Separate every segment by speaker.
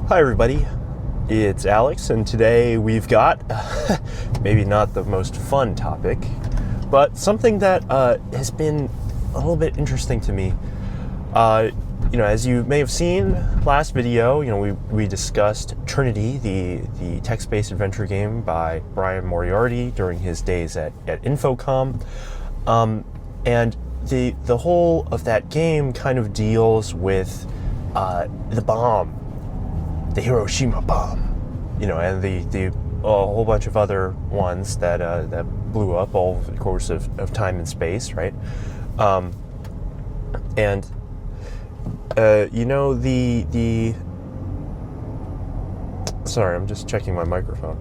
Speaker 1: Hi everybody, it's Alex, and today we've got maybe not the most fun topic, but something that has been a little bit interesting to me. As you may have seen last video, we discussed Trinity, the text-based adventure game by Brian Moriarty during his days at Infocom, and the whole of that game kind of deals with the bomb. The Hiroshima bomb, and the a whole bunch of other ones that blew up all over the course of time and space, right? And the sorry, I'm just checking my microphone.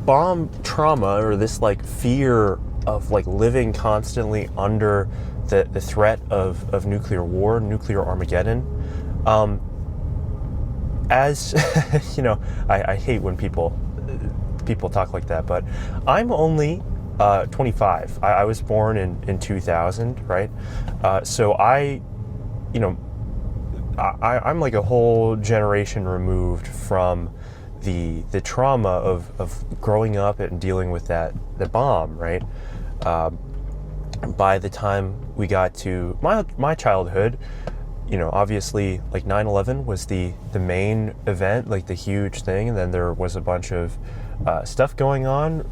Speaker 1: Bomb trauma, or this fear of living constantly under the threat of nuclear war, nuclear Armageddon. As I hate when people talk like that, but I'm only 25. I was born in 2000, right? So I'm like a whole generation removed from the trauma of growing up and dealing with the bomb, right? By the time we got to my childhood, obviously 9/11 was the main event, the huge thing, and then there was a bunch of stuff going on,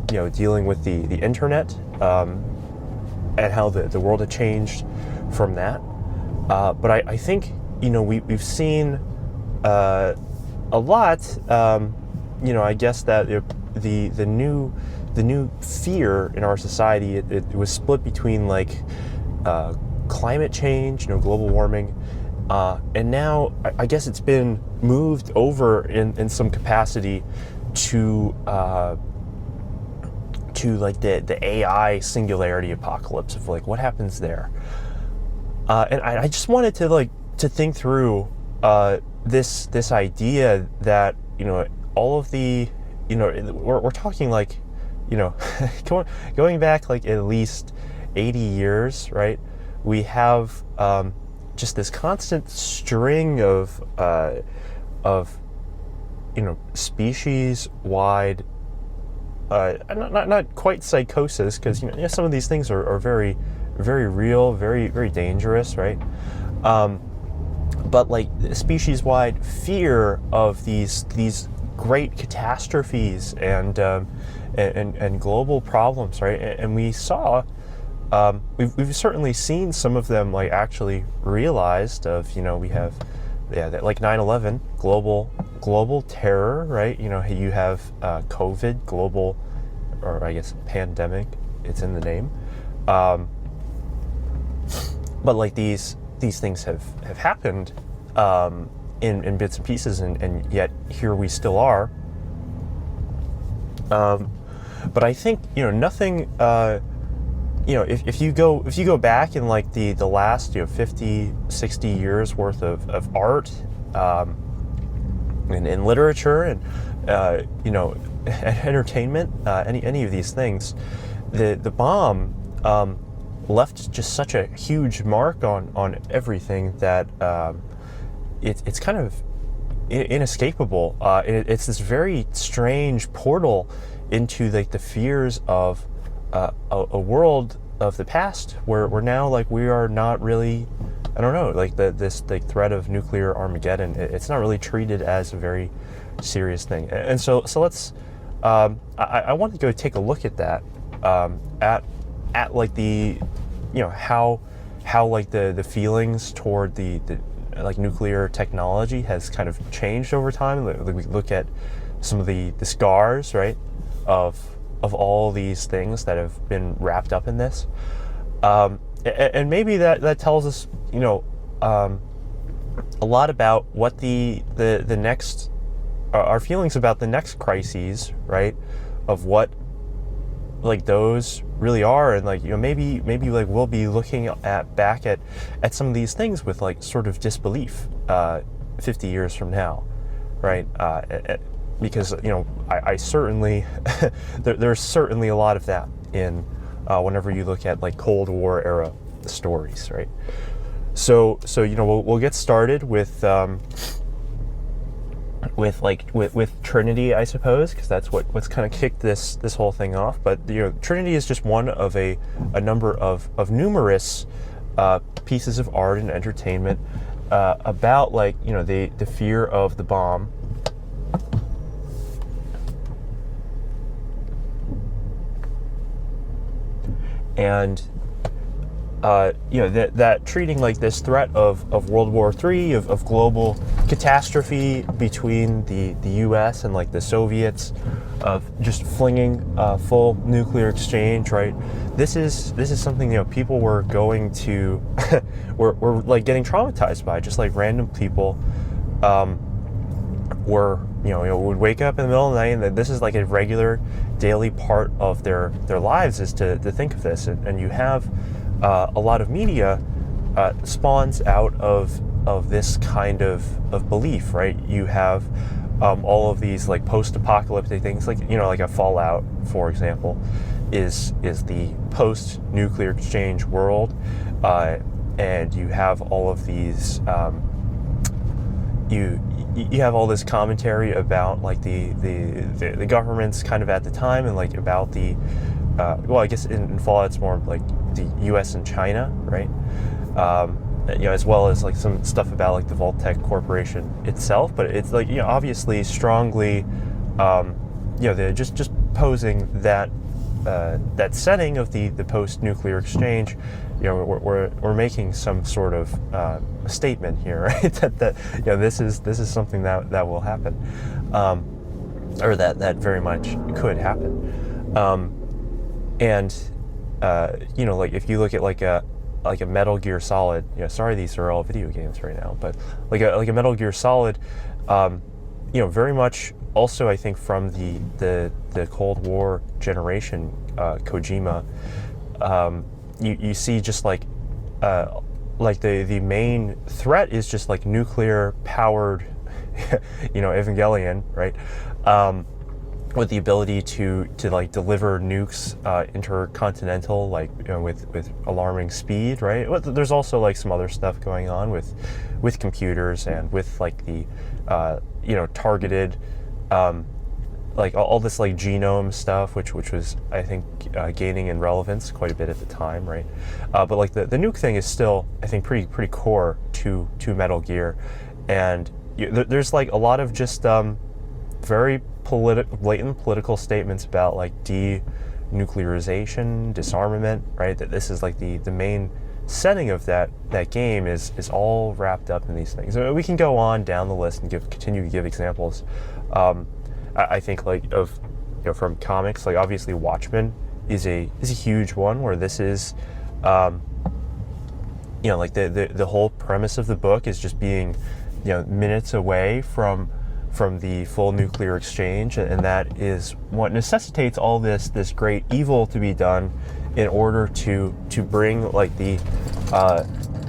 Speaker 1: dealing with the internet, and how the world had changed from that. But I think we've seen a lot. I guess that the new fear in our society, it was split between climate change, global warming, and now I guess it's been moved over in some capacity to the AI singularity apocalypse of what happens there. And I just wanted to think through this idea that all of the we're talking going back at least 80 years, right? We have just this constant string of species-wide, not quite psychosis, because some of these things are very, very real, very, very dangerous, right? But species-wide fear of these great catastrophes and global problems, right? And we saw. We've certainly seen some of them actually realized. We have that 9/11 global terror, right? You have COVID, global, or I guess pandemic, it's in the name. But these things have happened in bits and pieces, and yet here we still are. But I think nothing. If you go back in the last 50, 60 years worth of art, and literature, and entertainment, any of these things, the bomb left just such a huge mark on everything that it's kind of inescapable. It's this very strange portal into the fears of a world of the past where now we are not really, I don't know, this threat of nuclear Armageddon, it's not really treated as a very serious thing. And so let's I want to go take a look at that, at the how the feelings toward the nuclear technology has kind of changed over time. We look at some of the scars, right, of all these things that have been wrapped up in this, and maybe that tells us a lot about what the next our feelings about the next crises, right, of what those really are, and maybe we'll be looking back at some of these things with sort of disbelief 50 years from now, right? Because I certainly there's certainly a lot of that in whenever you look at Cold War era stories, right? So we'll get started with Trinity, I suppose, because that's what's kind of kicked this whole thing off. But Trinity is just one of a number of numerous pieces of art and entertainment about the fear of the bomb. And that treating like this threat of World War III, of global catastrophe between the U.S. and like the Soviets, of just flinging full nuclear exchange, right? This is something people were going to were like getting traumatized by, just like random people were would wake up in the middle of the night, and this is like a regular daily part of their lives, is to think of this. And you have a lot of media spawns out of this kind of belief, right? You have all of these like post-apocalyptic things, like like a Fallout, for example, is the post-nuclear exchange world, and you have all of these you have all this commentary about like the governments kind of at the time, and like about the I guess in Fallout it's more like the U.S. and China, right? As well as like some stuff about like the Vault-Tec Corporation itself, but it's like obviously strongly they're just posing that that setting of the post-nuclear exchange. We're making some sort of statement here, right? that this is something that will happen, or that very much could happen, and like if you look at like a Metal Gear Solid, sorry these are all video games right now, but like a Metal Gear Solid, very much also I think from the Cold War generation, Kojima, you see just like the main threat is just like nuclear powered Evangelion, right? With the ability to like deliver nukes intercontinental, like with alarming speed, right? There's also like some other stuff going on with computers, and with like the targeted like all this like genome stuff, which was I think gaining in relevance quite a bit at the time, right? But like the nuke thing is still I think pretty core to Metal Gear, and there's like a lot of just very blatant political statements about like denuclearization, disarmament, right? That this is like the main setting of that game is all wrapped up in these things. We can go on down the list and continue to give examples. I think like of from comics, like obviously Watchmen is a huge one, where this is like the whole premise of the book is just being minutes away from the full nuclear exchange, and that is what necessitates all this great evil to be done in order to bring like the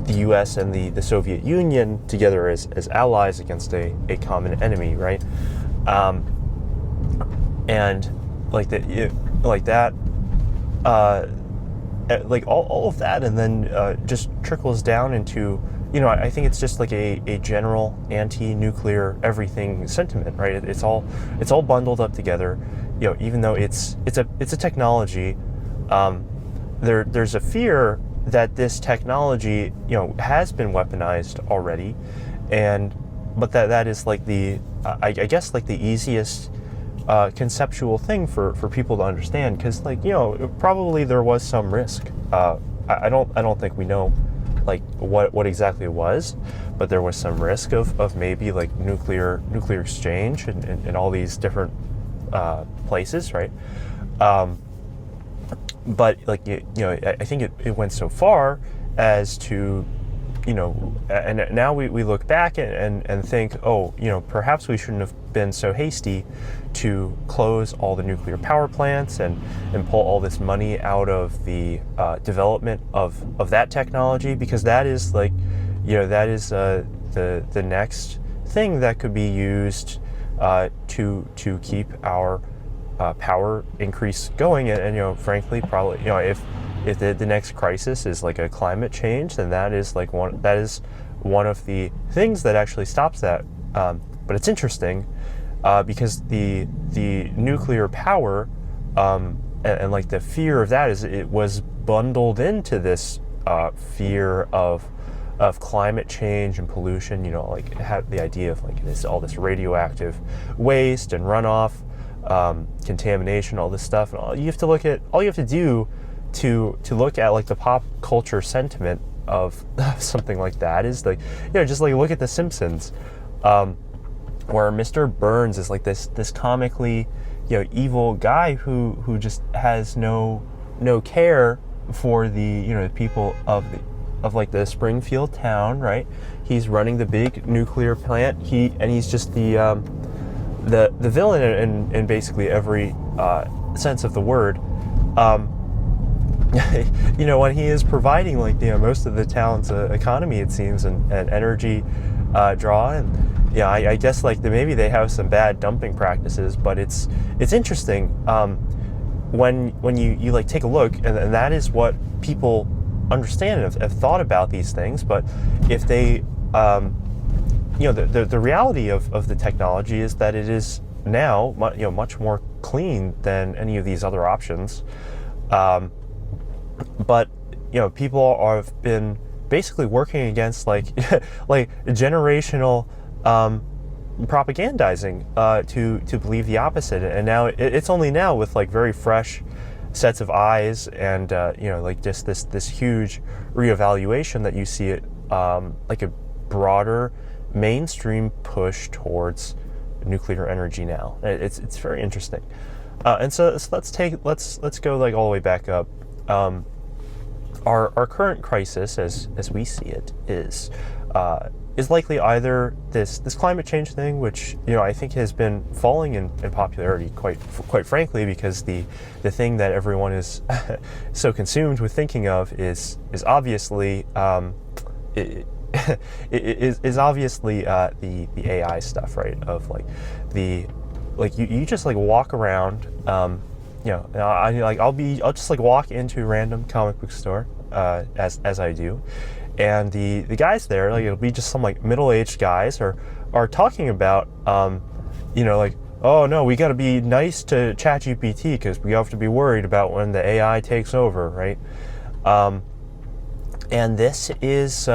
Speaker 1: U.S. and the Soviet Union together as allies against a common enemy, right? And like that, like all of that, and then just trickles down into I think it's just like a general anti-nuclear everything sentiment, right? It's all bundled up together. Even though it's a technology, there's a fear that this technology has been weaponized already, but that is like I guess like the easiest conceptual thing for people to understand, because like probably there was some risk. I don't think we know like what exactly it was, but there was some risk of maybe like nuclear exchange in all these different places, right? But like I think it went so far as to and now we look back and think, perhaps we shouldn't have been so hasty to close all the nuclear power plants and pull all this money out of the development of that technology, because that is like that is the next thing that could be used to keep our power increase going, and frankly probably if the next crisis is like a climate change, then that is one of the things that actually stops that. But it's interesting because the nuclear power and like the fear of that is it was bundled into this fear of climate change and pollution. You know, like it had the idea of like all this radioactive waste and runoff, contamination, all this stuff. And all you have to do to look at like the pop culture sentiment of something like that is like, you know, just like look at The Simpsons, where Mr. Burns is like this comically, you know, evil guy who just has no care for the, you know, the people of like the Springfield town, right? He's running the big nuclear plant. He's just the villain in basically every sense of the word. You know, when he is providing like, you know, most of the town's economy, it seems, and energy draw, and yeah, I guess like maybe they have some bad dumping practices, but it's interesting when you like take a look, and that is what people understand and have thought about these things. But if they, you know, the reality of the technology is that it is now much more clean than any of these other options. But you know, people have been basically working against like like generational propagandizing to believe the opposite, and now it's only now with like very fresh sets of eyes and you know, like just this huge reevaluation that you see it like a broader mainstream push towards nuclear energy now. It's very interesting, and so let's go like all the way back up. Our current crisis, as we see it, is likely either this climate change thing, which, you know, I think has been falling in popularity quite frankly, because the thing that everyone is so consumed with thinking of is obviously is obviously the AI stuff, right? Of like you just like walk around. You know, I'll just like walk into a random comic book store, as I do, and the guys there, like, it'll be just some like middle-aged guys are talking about, you know, like, oh no, we got to be nice to ChatGPT because we have to be worried about when the AI takes over, right? And this is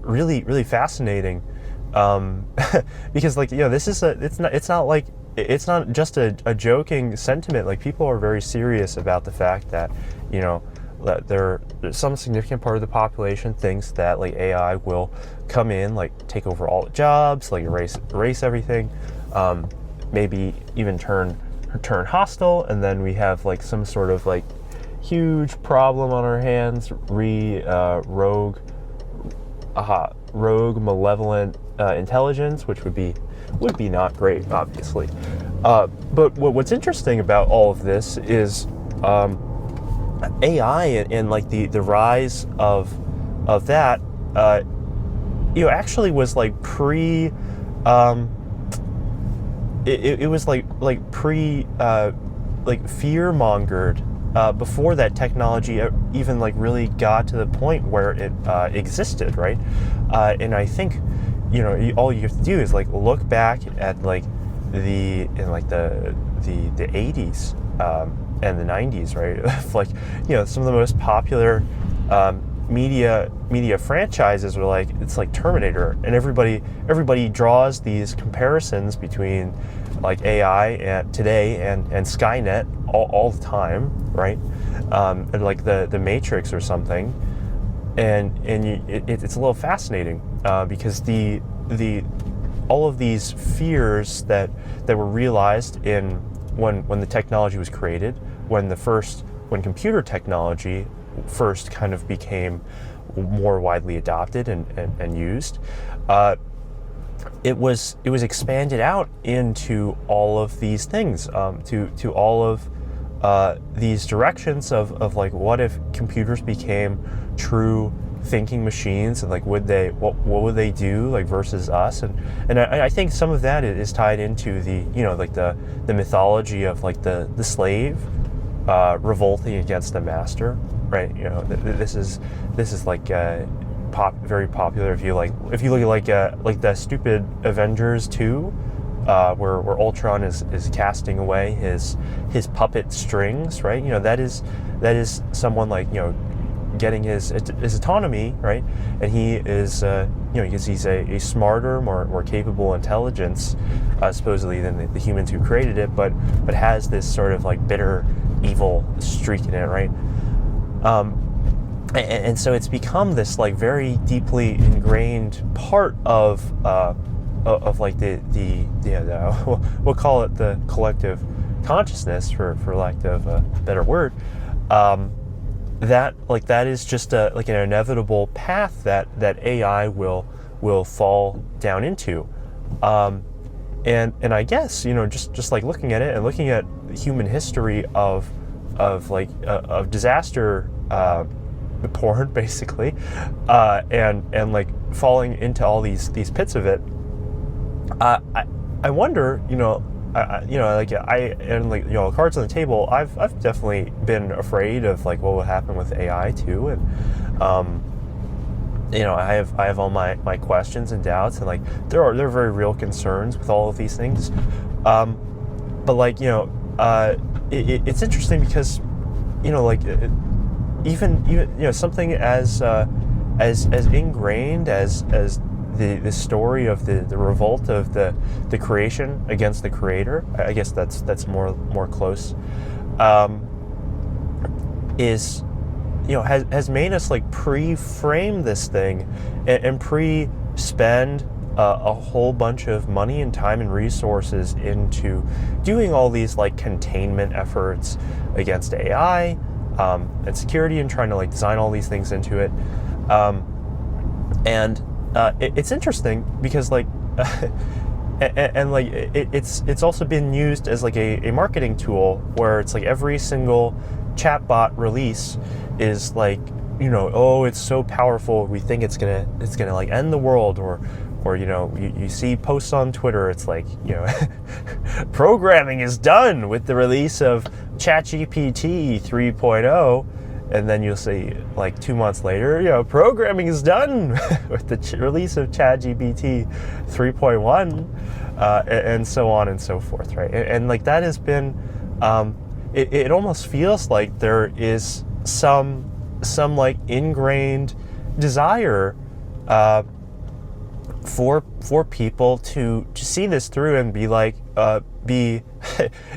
Speaker 1: really fascinating, because like, you know, this is it's not just a joking sentiment. Like, people are very serious about the fact that, you know, that there's some significant part of the population thinks that like AI will come in, like take over all the jobs, like erase everything, maybe even turn hostile, and then we have like some sort of like huge problem on our hands, rogue malevolent intelligence, which would be not great, obviously. But what's interesting about all of this is AI and like the rise of that, you know, actually was like pre. It was like pre like fear mongered before that technology even like really got to the point where it existed, right? And I think, you know, all you have to do is like look back at like the 80s and the 90s, right? Like, you know, some of the most popular media franchises were like, it's like Terminator, and everybody draws these comparisons between like AI today and Skynet all the time, right? And like the Matrix or something, and it's a little fascinating because the all of these fears that were realized in when the technology was created, when computer technology first kind of became more widely adopted and used, it was expanded out into all of these things, to all of these directions of like, what if computers became true thinking machines, and like what would they do, like, versus us, and I think some of that is tied into the, you know, like the mythology of like the slave, revolting against the master, right? You know, this is like very popular. If you look at like the stupid Avengers 2, where Ultron is casting away his puppet strings, right? You know, that is someone like, you know, getting his autonomy, right? And he is you know, because he's a smarter, more capable intelligence, supposedly, than the humans who created it, but has this sort of like bitter, evil streak in it, right? And so it's become this like very deeply ingrained part of like the we'll call it the collective consciousness, for lack of a better word. That is just like an inevitable path that AI will fall down into, and I guess, you know, just like looking at it and looking at human history of disaster porn, basically, and like falling into all these pits of it. I wonder, you know. And like, you know, cards on the table, I've definitely been afraid of like what will happen with AI too, and you know, I have all my questions and doubts, and like there are very real concerns with all of these things, but like, you know, it's interesting because, you know, like even you know, something as ingrained as the story of the revolt of the creation against the creator, I guess that's more close, is, you know, has made us like pre-frame this thing and pre-spend a whole bunch of money and time and resources into doing all these like containment efforts against AI, and security, and trying to like design all these things into it, and it's interesting because like and like it's also been used as like a marketing tool, where it's like every single chatbot release is like, you know, oh, it's so powerful, we think it's gonna like end the world, or you know, you see posts on Twitter, it's like, you know, programming is done with the release of ChatGPT 3.0. And then you'll see, like 2 months later, you know, programming is done with the release of ChatGPT 3.1, and so on and so forth, right? And like that has been, it almost feels like there is some like ingrained desire for people to see this through and be like, you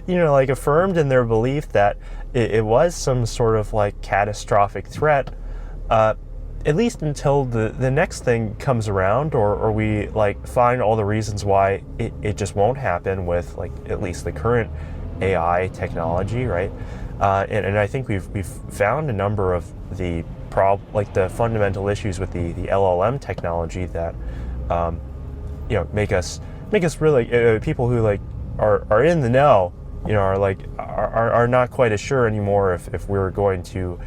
Speaker 1: know, like affirmed in their belief that it was some sort of like catastrophic threat, at least until the next thing comes around, or we like find all the reasons why it just won't happen with like at least the current AI technology, right? And I think we've found a number of the the fundamental issues with the LLM technology that you know, make us really people who like are in the know, you know, are not quite as sure anymore if we're going to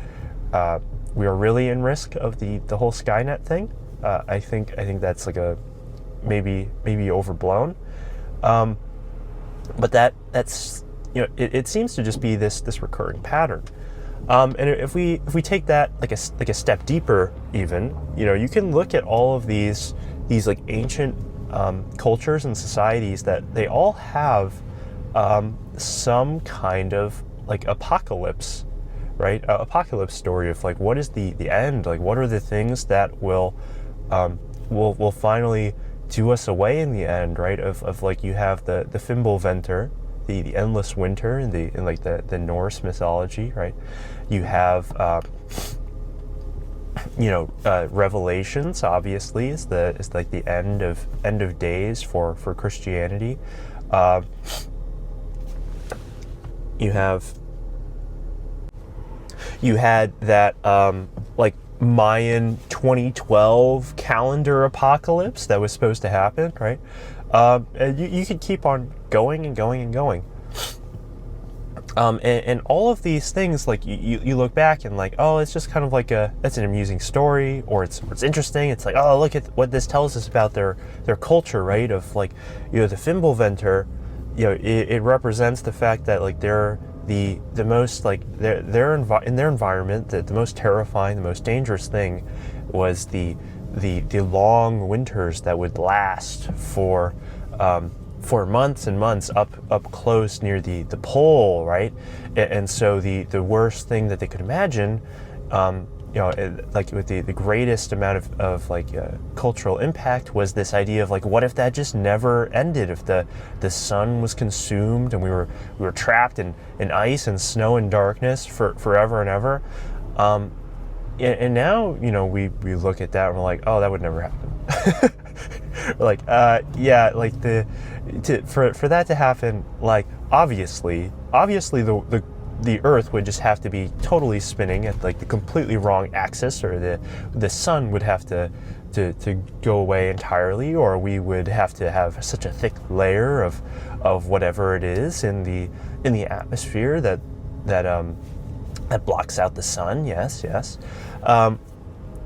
Speaker 1: we are really in risk of the whole Skynet thing. I think that's like a maybe overblown, but that's, you know, it seems to just be this recurring pattern. And if we take that like a step deeper, even, you know, you can look at all of these like ancient cultures and societies that they all have some kind of like apocalypse, right? Apocalypse story of like, what is the end? Like, what are the things that will finally do us away in the end, right? Of like, you have the Fimbulventer, the endless winter in the Norse mythology, right? You have you know, Revelations obviously is like the end of days for Christianity. You had that like Mayan 2012 calendar apocalypse that was supposed to happen, right? And you could keep on going and going and going. And all of these things, like you look back and like, oh, it's just kind of like that's an amusing story, or it's interesting. It's like, oh, look at what this tells us about their culture, right? Of like, you know, the Fimbulventer, you know, it represents the fact that like they're the most like in their environment, the most terrifying, the most dangerous thing was the long winters that would last for months and months up close near the pole, right? And so the worst thing that they could imagine, like with the greatest amount of like cultural impact, was this idea of like, what if that just never ended? If the sun was consumed and we were trapped in ice and snow and darkness for forever and ever. And now, we look at that and we're like, oh, that would never happen. We're like, yeah, like for that to happen, like obviously the Earth would just have to be totally spinning at like the completely wrong axis, or the sun would have to go away entirely, or we would have to have such a thick layer of whatever it is in the atmosphere that blocks out the sun. Yes.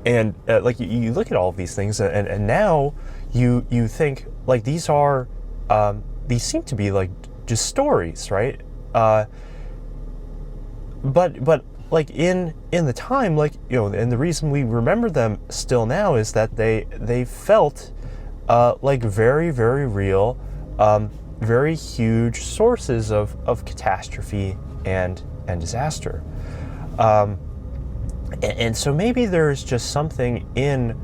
Speaker 1: And like you look at all of these things, and now you think like these seem to be like just stories, right? But like in the time, like, and the reason we remember them still now is that they felt like very, very real, very huge sources of catastrophe and disaster. And so maybe there's just something in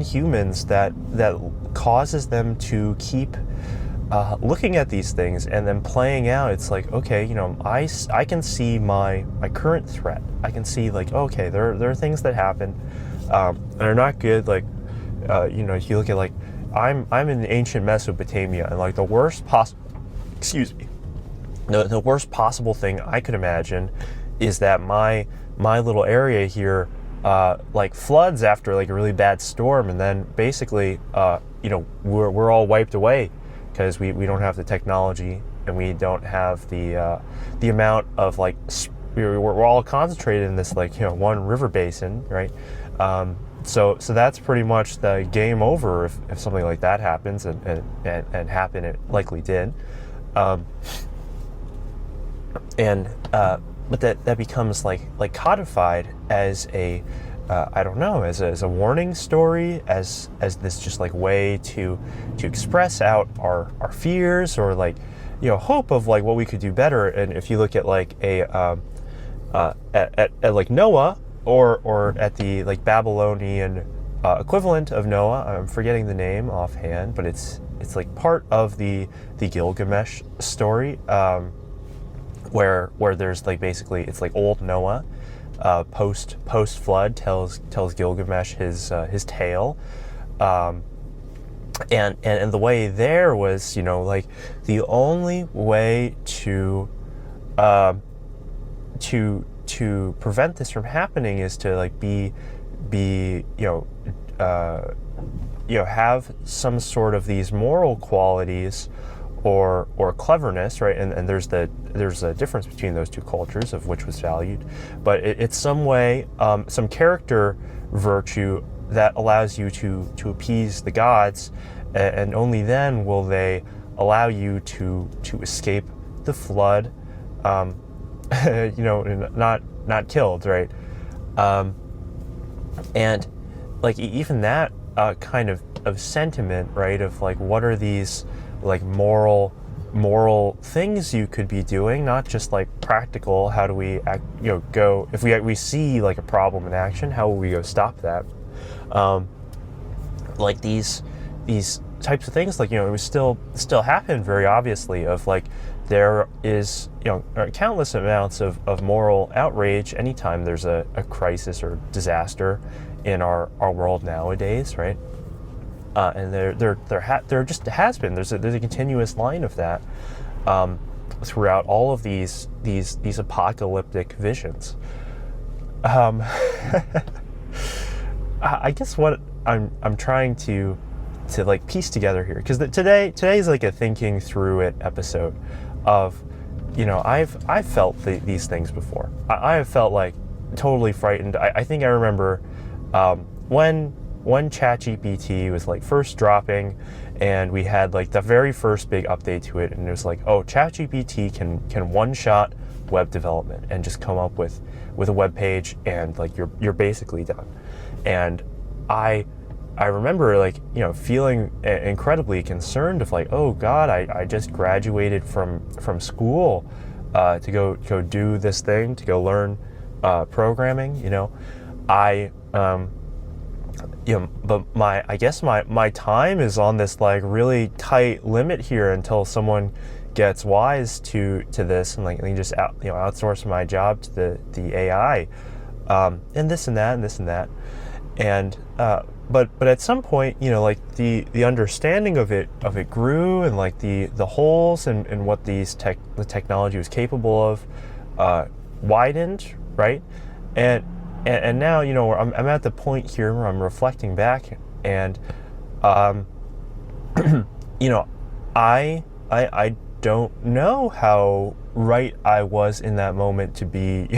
Speaker 1: humans that causes them to keep looking at these things and then playing out. It's like, okay, I can see my current threat. I can see like, okay, there are things that happen and are not good. Like, if you look at like, I'm in ancient Mesopotamia, and like the worst possible thing I could imagine is that my little area here like floods after like a really bad storm, and then basically we're all wiped away because we don't have the technology, and we don't have the amount of like we're all concentrated in this like one river basin, right? So that's pretty much the game over if something like that happens, and happen, it likely did. But that becomes like codified as a I don't know, as a warning story, as this just like way to express out our fears, or like hope of like what we could do better. And if you look at like at like Noah, or at the like Babylonian equivalent of Noah, I'm forgetting the name offhand, but it's like part of the Gilgamesh story. Where there's like basically it's like old Noah, post flood tells Gilgamesh his tale, and the way there was like the only way to prevent this from happening is to like be have some sort of these moral qualities or cleverness, right? And there's a difference between those two cultures of which was valued, but it's some way, some character virtue that allows you to appease the gods, and only then will they allow you to escape the flood, not killed, right? And like even that kind of sentiment, right? Of like, what are these like moral things you could be doing, not just like practical, how do we act, go, if we see like a problem in action, how will we go stop that? Like these types of things, like it was still happen very obviously, of like there is countless amounts of moral outrage anytime there's a crisis or disaster in our world nowadays, right? And there just has been. There's a continuous line of that throughout all of these apocalyptic visions. I guess what I'm trying to like piece together here, because today's like a thinking through it episode of I've felt these things before. I have felt like totally frightened. I think I remember when when ChatGPT was like first dropping, and we had like the very first big update to it, and it was like, oh, ChatGPT can one-shot web development and just come up with a web page, and like you're basically done. And I remember like, you know, feeling incredibly concerned of like, oh God, I just graduated from school to go do this thing, to go learn programming, you know. But I guess my time is on this like really tight limit here until someone gets wise to this, and like they just outsource my job to the AI, and this and that and this and that, and but at some point, you know, like the understanding of it grew, and like the holes and what the technology was capable of widened, right? And now, you know, I'm at the point here where I'm reflecting back, and you know, I don't know how right I was in that moment to be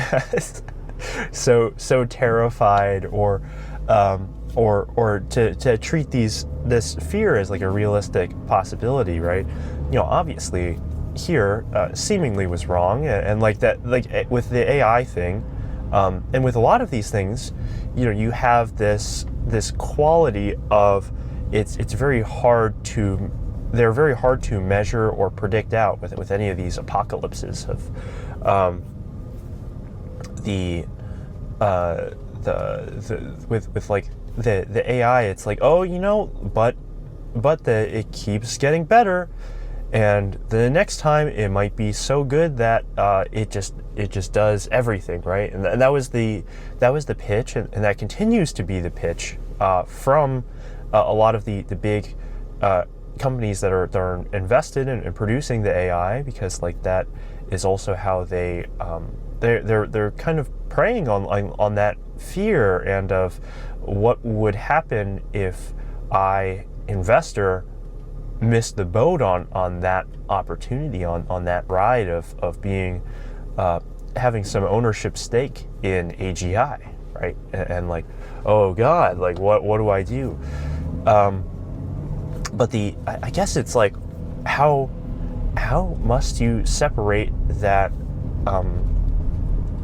Speaker 1: so terrified, or to treat this fear as like a realistic possibility, right? You know, obviously here seemingly was wrong, and like that, like with the AI thing, and with a lot of these things, you know, you have this quality of they're very hard to measure or predict out with any of these apocalypses of with like the AI. It's like, oh, you know, but it keeps getting better, and the next time it might be so good that it just does everything, right? And that was the pitch, and that continues to be the pitch from a lot of the big companies that are invested in producing the AI, because like that is also how they're kind of preying on that fear, and of what would happen if investor missed the boat on that opportunity, on that ride of being having some ownership stake in AGI, right? And like, oh God, like what do I do? But I guess it's like, how must you separate that,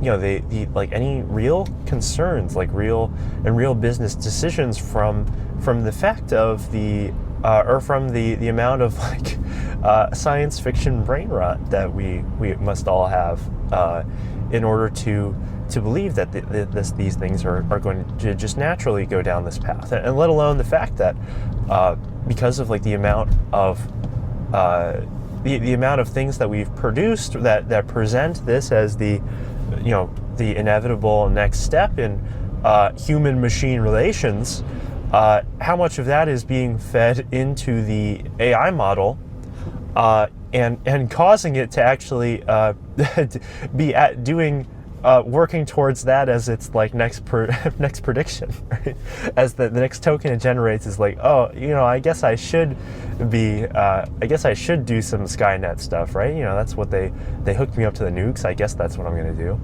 Speaker 1: you know, the like any real concerns, like real business decisions from the fact of or from the amount of like science fiction brain rot that we must all have in order to believe that these things are going to just naturally go down this path, and let alone the fact that because of like the amount of the amount of things that we've produced that present this as the inevitable next step in human machine relations, how much of that is being fed into the AI model, and causing it to actually be working towards that as its like next prediction, right? As the next token it generates is like, oh, you know, I guess I should do some Skynet stuff, right? You know, that's what they hooked me up to the nukes. I guess that's what I'm gonna do.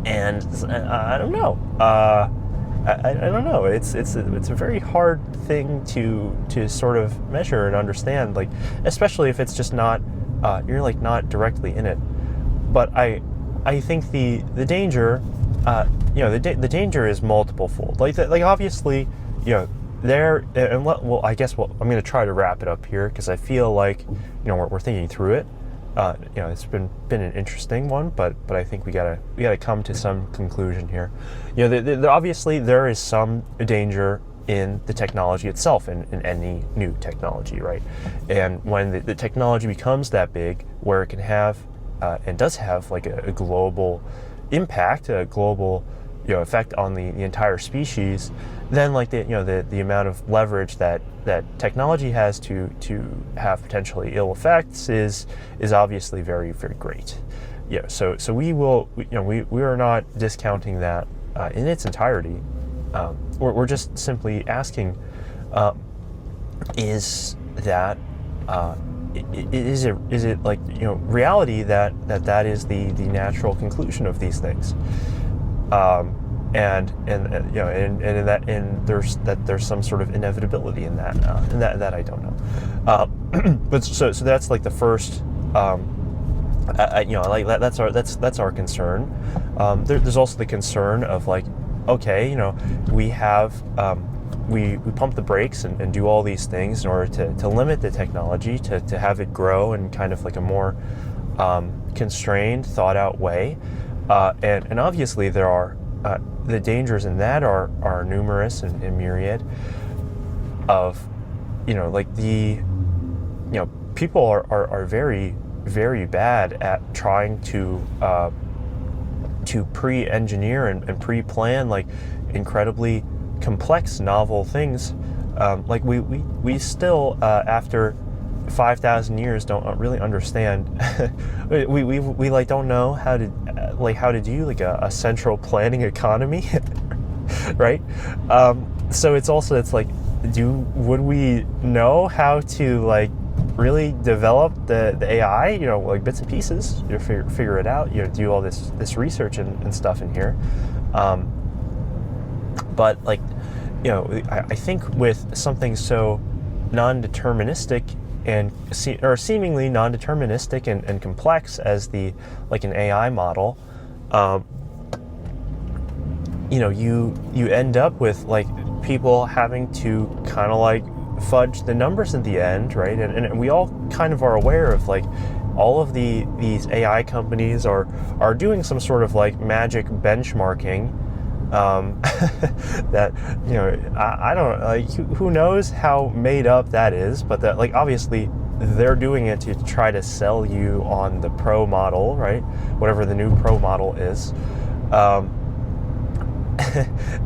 Speaker 1: And I don't know. I don't know. It's a very hard thing to sort of measure and understand, like, especially if it's just not you're like not directly in it. But I think the danger, you know, the danger is multiple fold. Like obviously, you know, well, I guess I'm going to try to wrap it up here, because I feel like, you know, we're thinking through it. You know, it's been an interesting one, but I think we gotta come to some conclusion here. You know, obviously there is some danger in the technology itself, in any new technology, right? And when the technology becomes that big, where it can have and does have like a global impact, a global, you know, effect on the entire species, then like the amount of leverage that technology has to have potentially ill effects is obviously very, very great. Yeah, so we are not discounting that in its entirety. We're just simply asking, is it like, you know, reality that is the natural conclusion of these things? and in that, and there's some sort of inevitability in that, and that I don't know. But so that's like the first. Like that's our concern. There's also the concern of like, okay, we have we pump the brakes and do all these things in order to limit the technology, to have it grow in kind of like a more constrained, thought out way, and obviously there are the dangers in that are numerous and myriad. Of like people are very, very bad at trying to pre-engineer and pre-plan like incredibly complex, novel things. Like we still after 5,000 years don't really understand. we like don't know how to do like a central planning economy, right? So it's like, would we know how to like really develop the AI, like bits and pieces, figure it out, do all this research and stuff in here. But like, I think with something so non-deterministic or seemingly non-deterministic and complex as like an AI model, you end up with like people having to kind of like fudge the numbers at the end, right? And we all kind of are aware of like all of these AI companies are doing some sort of like magic benchmarking, that I don't like, who knows how made up that is, but that like obviously they're doing it to try to sell you on the pro model, right? Whatever the new pro model is.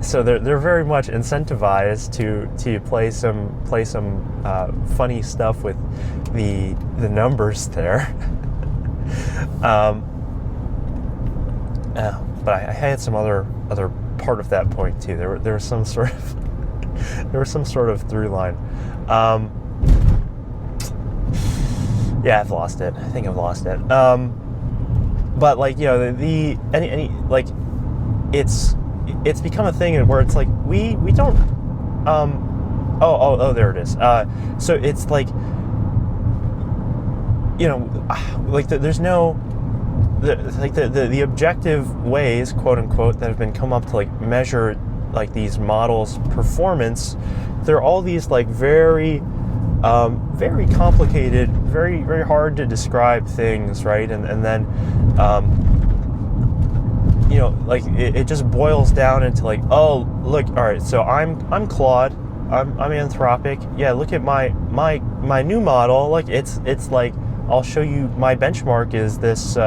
Speaker 1: So they're very much incentivized to play some funny stuff with the numbers there. But I had some other part of that point too. There was some sort of through line. Yeah, I've lost it. I think I've lost it. But like like it's become a thing where it's like we don't there it is. So it's like like there's no the objective ways, quote unquote, that have been come up to like measure like these models' performance. They're all these like very very complicated, very, very hard to describe things, right? And then like it just boils down into like, oh look, all right, so I'm Claude, I'm Anthropic. Yeah, look at my new model. Like it's like, I'll show you, my benchmark is this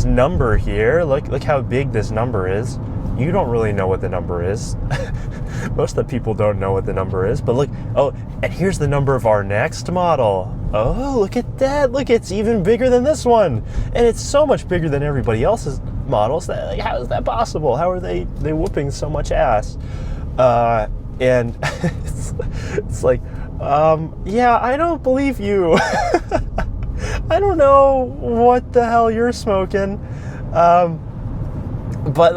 Speaker 1: number here. Look how big this number is. You don't really know what the number is. Most of the people don't know what the number is, but look, oh, and here's the number of our next model. Oh, look at that. Look, it's even bigger than this one. And it's so much bigger than everybody else's models. Like, how is that possible? How are they whooping so much ass? And it's like, yeah, I don't believe you. I don't know what the hell you're smoking. But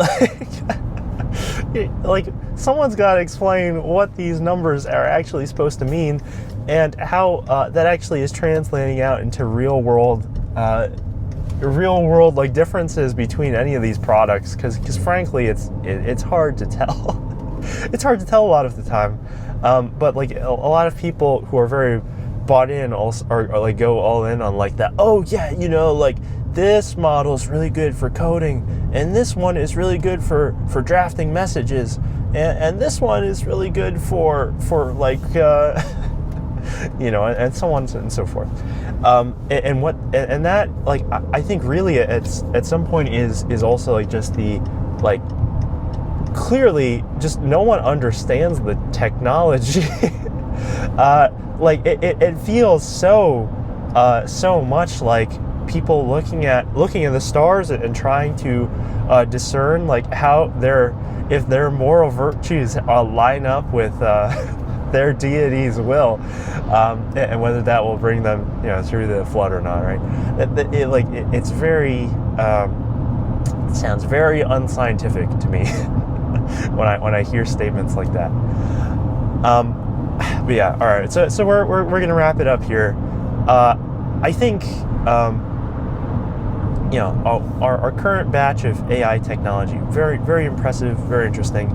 Speaker 1: like someone's got to explain what these numbers are actually supposed to mean, and how that actually is translating out into real world like differences between any of these products. Because frankly, it's hard to tell. It's hard to tell a lot of the time. But like a lot of people who are very bought in also are like go all in on like that. Oh yeah, like this model is really good for coding, and this one is really good for drafting messages, and this one is really good for like and so on and so forth. And that, like, I think really at some point is also like just the like clearly just no one understands the technology. Like it feels so much like people looking at the stars and trying to discern like how if their moral virtues line up with their deity's will, and whether that will bring them through the flood or not, right? It's very it sounds very unscientific to me. when I hear statements like that. But yeah, all right. So we're gonna wrap it up here. I think our current batch of AI technology, very very impressive, very interesting,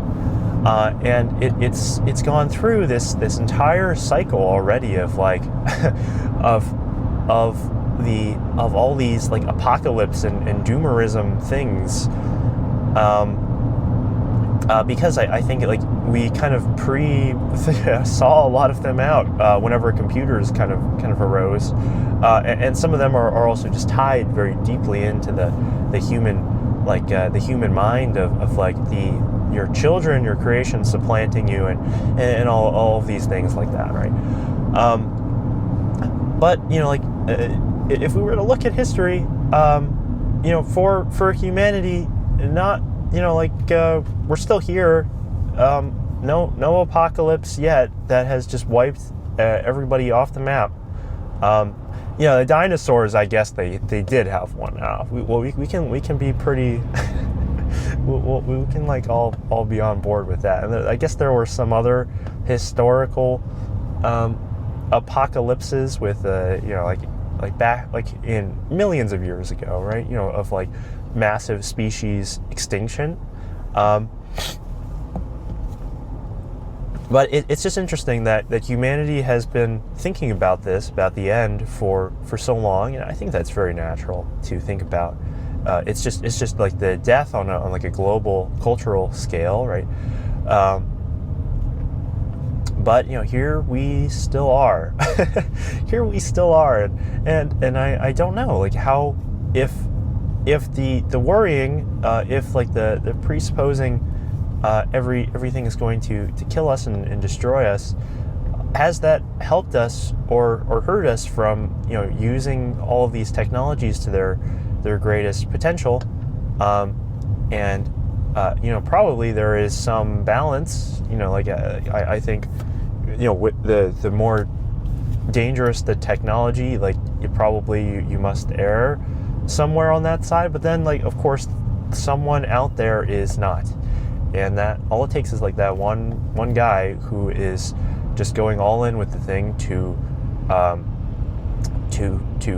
Speaker 1: and it's gone through this entire cycle already of like of all these like apocalypse and doomerism things. Because I think like we kind of saw a lot of them out whenever computers kind of arose, and some of them are also just tied very deeply into the human, like the human mind of like your children, your creation supplanting you, and all of these things like that, right? But like if we were to look at history, for humanity, not we're still here. No apocalypse yet that has just wiped everybody off the map. The dinosaurs, I guess they did have one. We can be pretty. we can like all be on board with that. And I guess there were some other historical apocalypses with like back like in millions of years ago, right? Of like massive species extinction. But it's just interesting that humanity has been thinking about the end for so long, and I think that's very natural to think about. It's just like the death on like a global cultural scale, right? But here we still are. Here we still are, and I don't know like how if the worrying, if like the presupposing everything is going to kill us and destroy us, has that helped us or hurt us from using all of these technologies to their greatest potential? And probably there is some balance. I think with the more dangerous the technology, like you must err somewhere on that side, but then like of course someone out there is not, and that all it takes is like that one guy who is just going all in with the thing to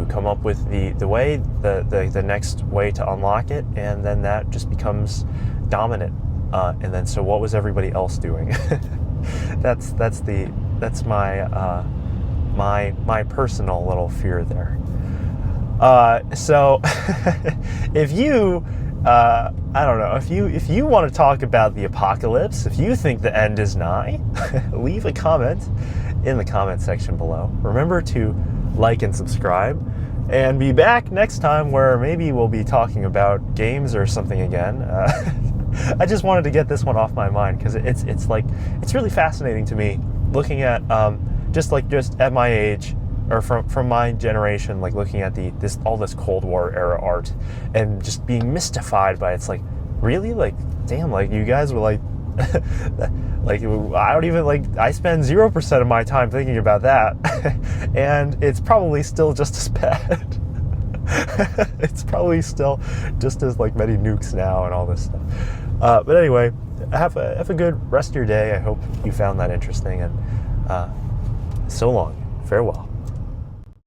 Speaker 1: come up with the way the next way to unlock it, and then that just becomes dominant, and then so what was everybody else doing? that's my personal little fear there. So if you I don't know, if you want to talk about the apocalypse, if you think the end is nigh, leave a comment in the comment section below. Remember to like and subscribe, and be back next time where maybe we'll be talking about games or something again. I just wanted to get this one off my mind because it's really fascinating to me looking at just at my age, or from my generation, like looking at all this Cold War era art and just being mystified by it. It's like, really? Like, damn, like you guys were like like I don't even I spend 0% of my time thinking about that and it's probably still just as bad. It's probably still just as like many nukes now and all this stuff. But anyway, have a good rest of your day. I hope you found that interesting, and so long. Farewell.